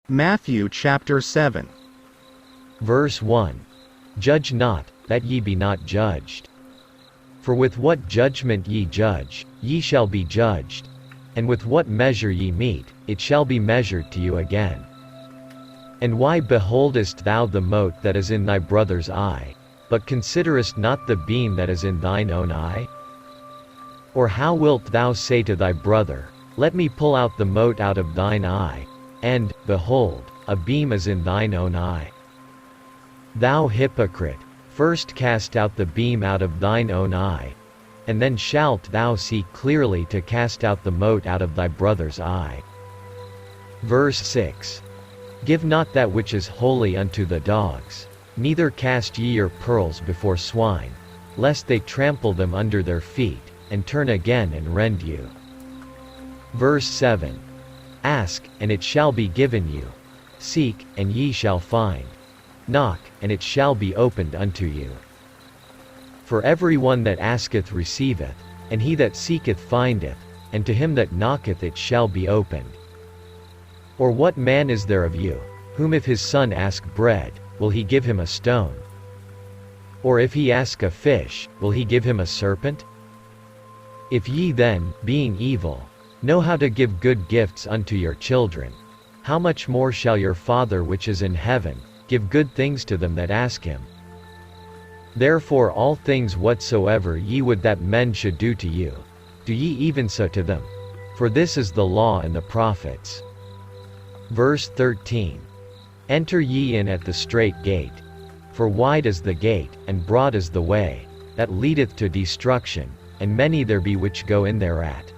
Matthew chapter 7. Verse 1. Judge not, that ye be not judged. For with what judgment ye judge, ye shall be judged, and with what measure ye mete, it shall be measured to you again. And why beholdest thou the mote that is in thy brother's eye, but considerest not the beam that is in thine own eye? Or how wilt thou say to thy brother, Let me pull out the mote out of thine eye, and, behold, a beam is in thine own eye? Thou hypocrite, first cast out the beam out of thine own eye, and then shalt thou see clearly to cast out the mote out of thy brother's eye. Verse 6. Give not that which is holy unto the dogs, neither cast ye your pearls before swine, lest they trample them under their feet, and turn again and rend you. Verse 7. Ask, and it shall be given you. Seek, and ye shall find. Knock, and it shall be opened unto you. For every one that asketh receiveth, and he that seeketh findeth, and to him that knocketh it shall be opened. Or what man is there of you, whom if his son ask bread, will he give him a stone? Or if he ask a fish, will he give him a serpent? If ye then, being evil, know how to give good gifts unto your children, how much more shall your Father which is in heaven give good things to them that ask him? Therefore all things whatsoever ye would that men should do to you, do ye even so to them. For this is the law and the prophets. Verse 13. Enter ye in at the strait gate. For wide is the gate, and broad is the way, that leadeth to destruction, and many there be which go in thereat.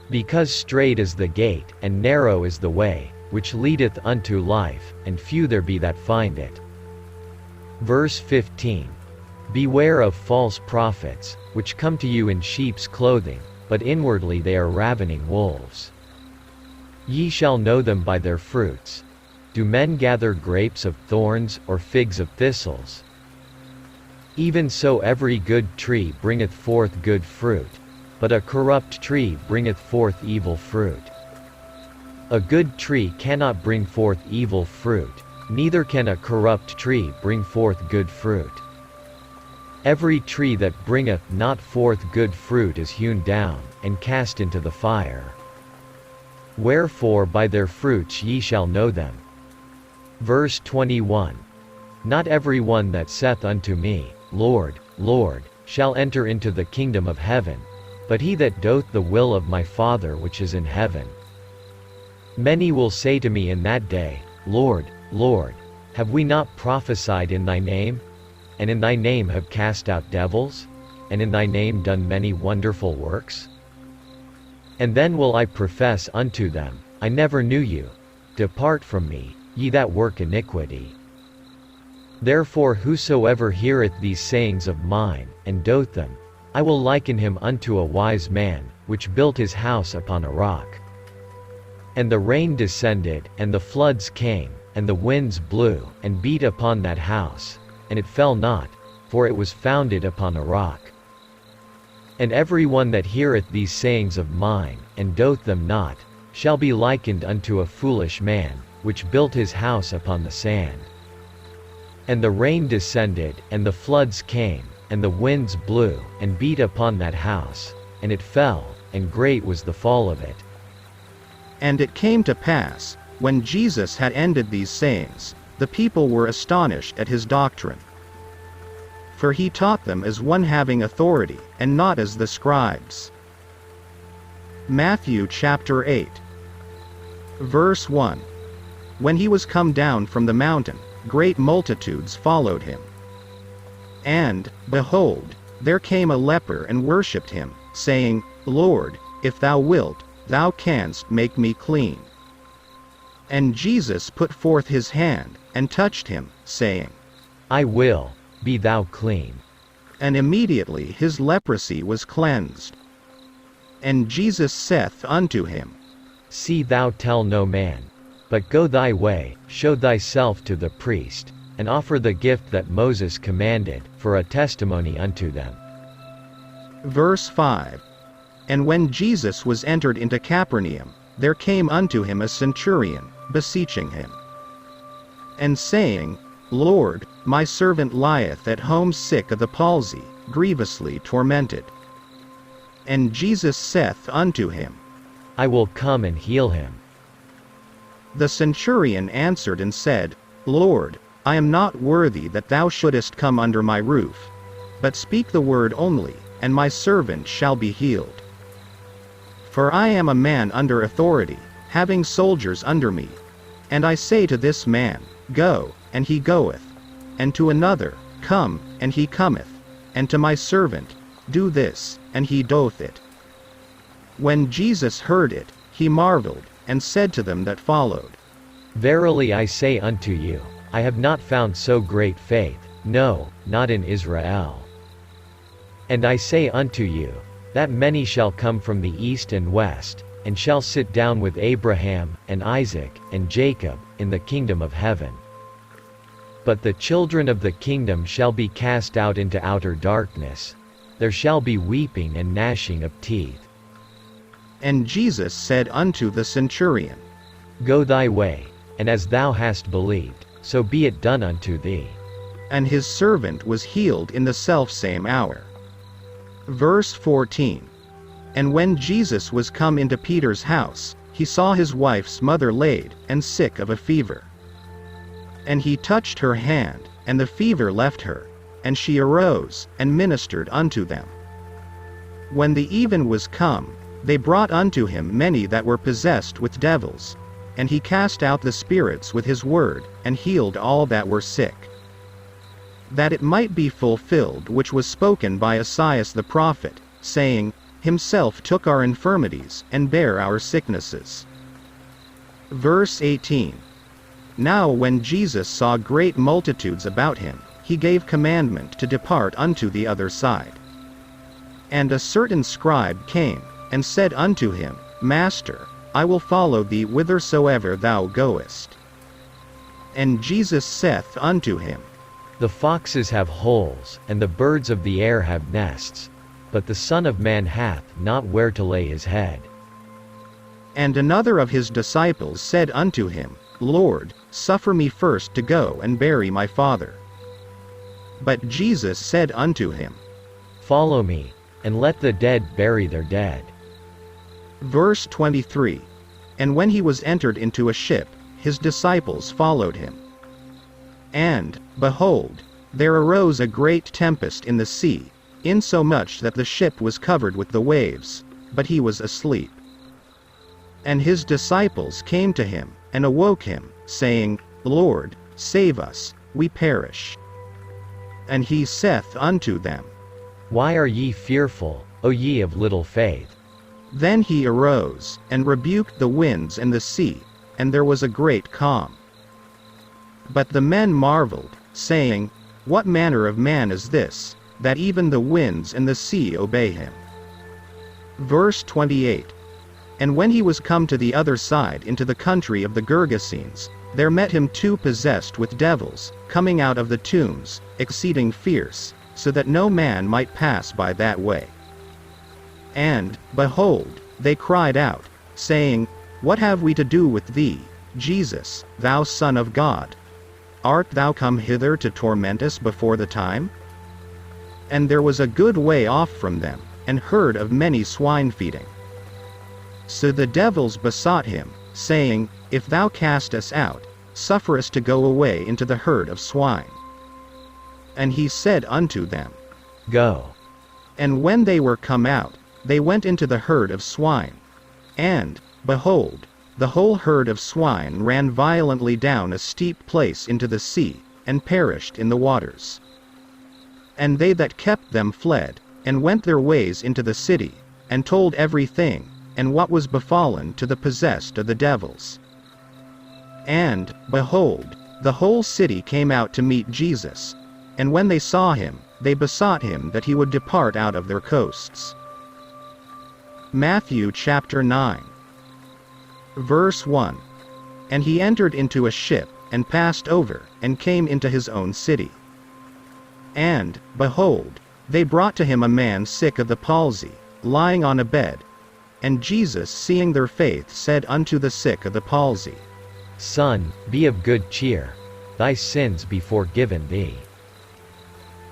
Because strait is the gate, and narrow is the way, which leadeth unto life, and few there be that find it. Verse 15. Beware of false prophets, which come to you in sheep's clothing, but inwardly they are ravening wolves. Ye shall know them by their fruits. Do men gather grapes of thorns, or figs of thistles? Even so every good tree bringeth forth good fruit, but a corrupt tree bringeth forth evil fruit. A good tree cannot bring forth evil fruit, neither can a corrupt tree bring forth good fruit. Every tree that bringeth not forth good fruit is hewn down, and cast into the fire. Wherefore by their fruits ye shall know them. Verse 21. Not every one that saith unto me, Lord, Lord, shall enter into the kingdom of heaven, but he that doth the will of my Father which is in heaven. Many will say to me in that day, Lord, Lord, have we not prophesied in thy name? And in thy name have cast out devils? And in thy name done many wonderful works? And then will I profess unto them, I never knew you. Depart from me, ye that work iniquity. Therefore whosoever heareth these sayings of mine, and doth them, I will liken him unto a wise man, which built his house upon a rock. And the rain descended, and the floods came, and the winds blew, and beat upon that house, and it fell not, for it was founded upon a rock. And every one that heareth these sayings of mine, and doth them not, shall be likened unto a foolish man, which built his house upon the sand. And the rain descended, and the floods came, and the winds blew, and beat upon that house, and it fell, and great was the fall of it. And it came to pass, when Jesus had ended these sayings, the people were astonished at his doctrine. For he taught them as one having authority, and not as the scribes. Matthew chapter 8. Verse 1. When he was come down from the mountain, great multitudes followed him. And, behold, there came a leper and worshipped him, saying, Lord, if thou wilt, thou canst make me clean. And Jesus put forth his hand, and touched him, saying, I will, be thou clean. And immediately his leprosy was cleansed. And Jesus saith unto him, See thou tell no man, but go thy way, show thyself to the priest, and offer the gift that Moses commanded, for a testimony unto them. Verse 5. And when Jesus was entered into Capernaum, there came unto him a centurion, beseeching him, and saying, Lord, my servant lieth at home sick of the palsy, grievously tormented. And Jesus saith unto him, I will come and heal him. The centurion answered and said, Lord, I am not worthy that thou shouldest come under my roof, but speak the word only, and my servant shall be healed. For I am a man under authority, having soldiers under me. And I say to this man, Go, and he goeth, and to another, Come, and he cometh, and to my servant, Do this, and he doth it. When Jesus heard it, he marveled, and said to them that followed, Verily I say unto you, I have not found so great faith, no, not in Israel. And I say unto you, that many shall come from the east and west, and shall sit down with Abraham, and Isaac, and Jacob, in the kingdom of heaven. But the children of the kingdom shall be cast out into outer darkness. There shall be weeping and gnashing of teeth. And Jesus said unto the centurion, Go thy way, and as thou hast believed, so be it done unto thee. And his servant was healed in the selfsame hour. Verse 14. And when Jesus was come into Peter's house, he saw his wife's mother laid, and sick of a fever. And he touched her hand, and the fever left her, and she arose, and ministered unto them. When the even was come, they brought unto him many that were possessed with devils, and he cast out the spirits with his word, and healed all that were sick. That it might be fulfilled which was spoken by Esaias the prophet, saying, Himself took our infirmities, and bare our sicknesses. Verse 18. Now when Jesus saw great multitudes about him, he gave commandment to depart unto the other side. And a certain scribe came, and said unto him, Master, I will follow thee whithersoever thou goest. And Jesus saith unto him, The foxes have holes, and the birds of the air have nests, but the Son of Man hath not where to lay his head. And another of his disciples said unto him, Lord, suffer me first to go and bury my father. But Jesus said unto him, Follow me, and let the dead bury their dead. Verse 23. And when he was entered into a ship, his disciples followed him. And, behold, there arose a great tempest in the sea, insomuch that the ship was covered with the waves, but he was asleep. And his disciples came to him, and awoke him, saying, Lord, save us, we perish. And he saith unto them, Why are ye fearful, O ye of little faith? Then he arose, and rebuked the winds and the sea, and there was a great calm. But the men marveled, saying, What manner of man is this, that even the winds and the sea obey him? Verse 28. And when he was come to the other side into the country of the Gergesenes, there met him two possessed with devils, coming out of the tombs, exceeding fierce, so that no man might pass by that way. And, behold, they cried out, saying, What have we to do with thee, Jesus, thou Son of God? Art thou come hither to torment us before the time? And there was a good way off from them, and herd of many swine feeding. So the devils besought him, saying, If thou cast us out, suffer us to go away into the herd of swine. And he said unto them, Go. And when they were come out, they went into the herd of swine. And, behold, the whole herd of swine ran violently down a steep place into the sea, and perished in the waters. And they that kept them fled, and went their ways into the city, and told everything, and what was befallen to the possessed of the devils. And, behold, the whole city came out to meet Jesus, and when they saw him, they besought him that he would depart out of their coasts. Matthew chapter 9. Verse 1. And he entered into a ship, and passed over, and came into his own city. And, behold, they brought to him a man sick of the palsy, lying on a bed. And Jesus, seeing their faith, said unto the sick of the palsy, "Son, be of good cheer. Thy sins be forgiven thee."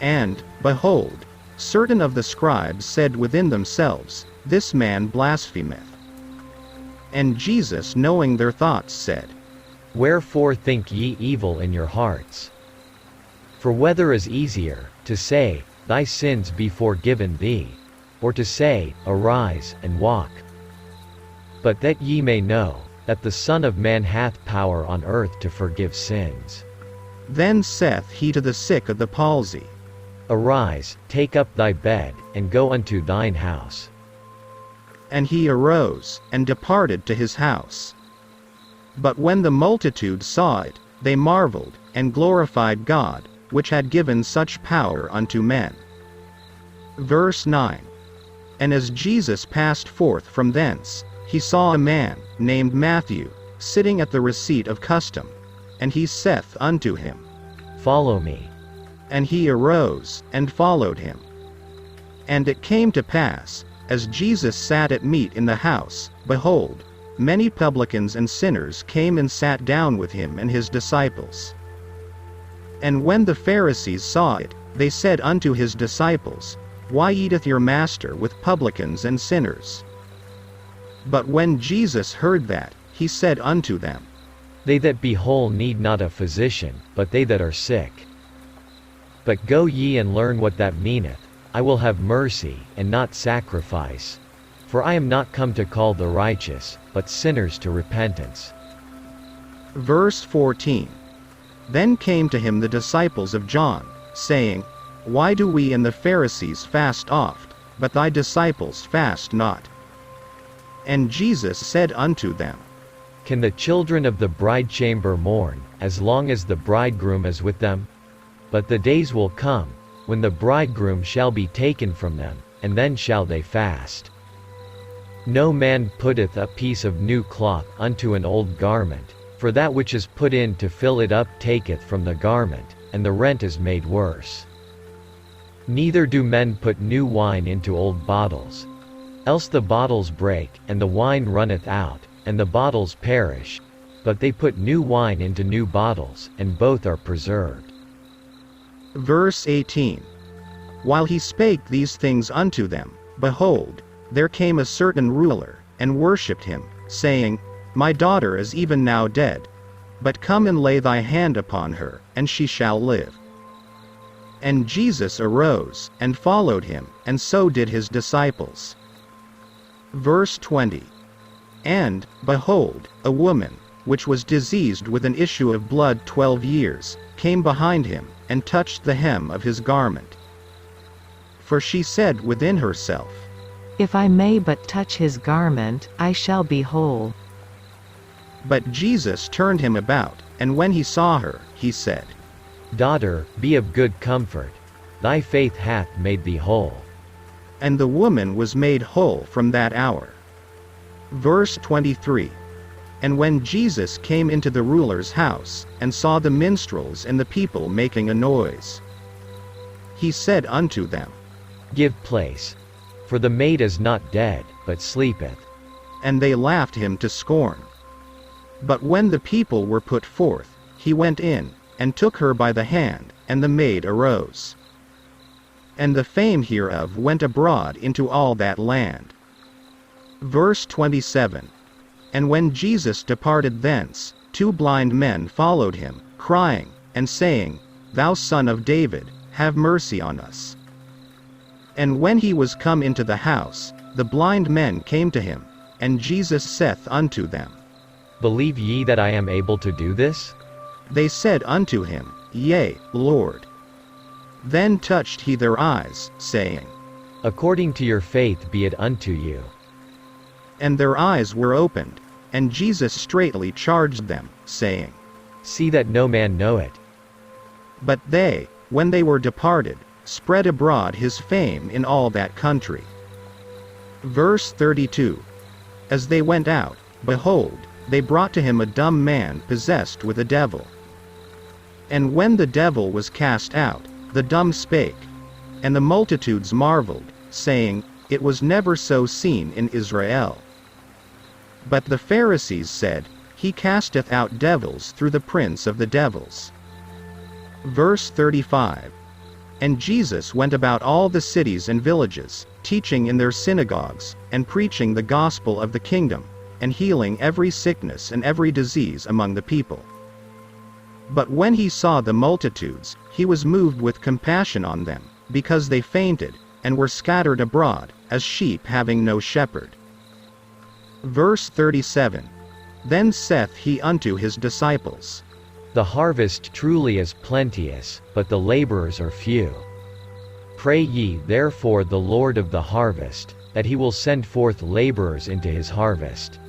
And, behold, certain of the scribes said within themselves, This man blasphemeth. And Jesus, knowing their thoughts, said, "Wherefore think ye evil in your hearts? For whether is easier, to say, Thy sins be forgiven thee, or to say, Arise, and walk? But that ye may know, that the Son of Man hath power on earth to forgive sins." Then saith he to the sick of the palsy, "Arise, take up thy bed, and go unto thine house." And he arose, and departed to his house. But when the multitude saw it, they marveled, and glorified God, which had given such power unto men. Verse 9. And as Jesus passed forth from thence, he saw a man, named Matthew, sitting at the receipt of custom. And he saith unto him, "Follow me." And he arose, and followed him. And it came to pass, as Jesus sat at meat in the house, behold, many publicans and sinners came and sat down with him and his disciples. And when the Pharisees saw it, they said unto his disciples, Why eateth your master with publicans and sinners? But when Jesus heard that, he said unto them, They that be whole need not a physician, but they that are sick. But go ye and learn what that meaneth, I will have mercy, and not sacrifice. For I am not come to call the righteous, but sinners to repentance. Verse 14. Then came to him the disciples of John, saying, Why do we and the Pharisees fast oft, but thy disciples fast not? And Jesus said unto them, Can the children of the bridechamber mourn, as long as the bridegroom is with them? But the days will come, when the bridegroom shall be taken from them, and then shall they fast. No man putteth a piece of new cloth unto an old garment, for that which is put in to fill it up taketh from the garment, and the rent is made worse. Neither do men put new wine into old bottles. Else the bottles break, and the wine runneth out, and the bottles perish. But they put new wine into new bottles, and both are preserved. Verse 18. While he spake these things unto them, behold, there came a certain ruler, and worshipped him, saying, My daughter is even now dead. But come and lay thy hand upon her, and she shall live. And Jesus arose, and followed him, and so did his disciples. Verse 20. And, behold, a woman, which was diseased with an issue of blood 12 years, came behind him, and touched the hem of his garment. For she said within herself, If I may but touch his garment, I shall be whole. But Jesus turned him about, and when he saw her, he said, Daughter, be of good comfort. Thy faith hath made thee whole. And the woman was made whole from that hour. Verse 23. And when Jesus came into the ruler's house, and saw the minstrels and the people making a noise, he said unto them, Give place. For the maid is not dead, but sleepeth. And they laughed him to scorn. But when the people were put forth, he went in, and took her by the hand, and the maid arose. And the fame hereof went abroad into all that land. Verse 27. And when Jesus departed thence, 2 blind men followed him, crying, and saying, Thou Son of David, have mercy on us. And when he was come into the house, the blind men came to him, and Jesus saith unto them, Believe ye that I am able to do this? They said unto him, Yea, Lord. Then touched he their eyes, saying, According to your faith be it unto you. And their eyes were opened, and Jesus straitly charged them, saying, See that no man know it. But they, when they were departed, spread abroad his fame in all that country. Verse 32. As they went out, behold, they brought to him a dumb man possessed with a devil. And when the devil was cast out, the dumb spake. And the multitudes marveled, saying, It was never so seen in Israel. But the Pharisees said, he casteth out devils through the prince of the devils. Verse 35. And Jesus went about all the cities and villages, teaching in their synagogues, and preaching the gospel of the kingdom, and healing every sickness and every disease among the people. But when he saw the multitudes, he was moved with compassion on them, because they fainted, and were scattered abroad, as sheep having no shepherd. Verse 37. Then saith he unto his disciples, The harvest truly is plenteous, but the laborers are few. Pray ye therefore the Lord of the harvest, that he will send forth laborers into his harvest.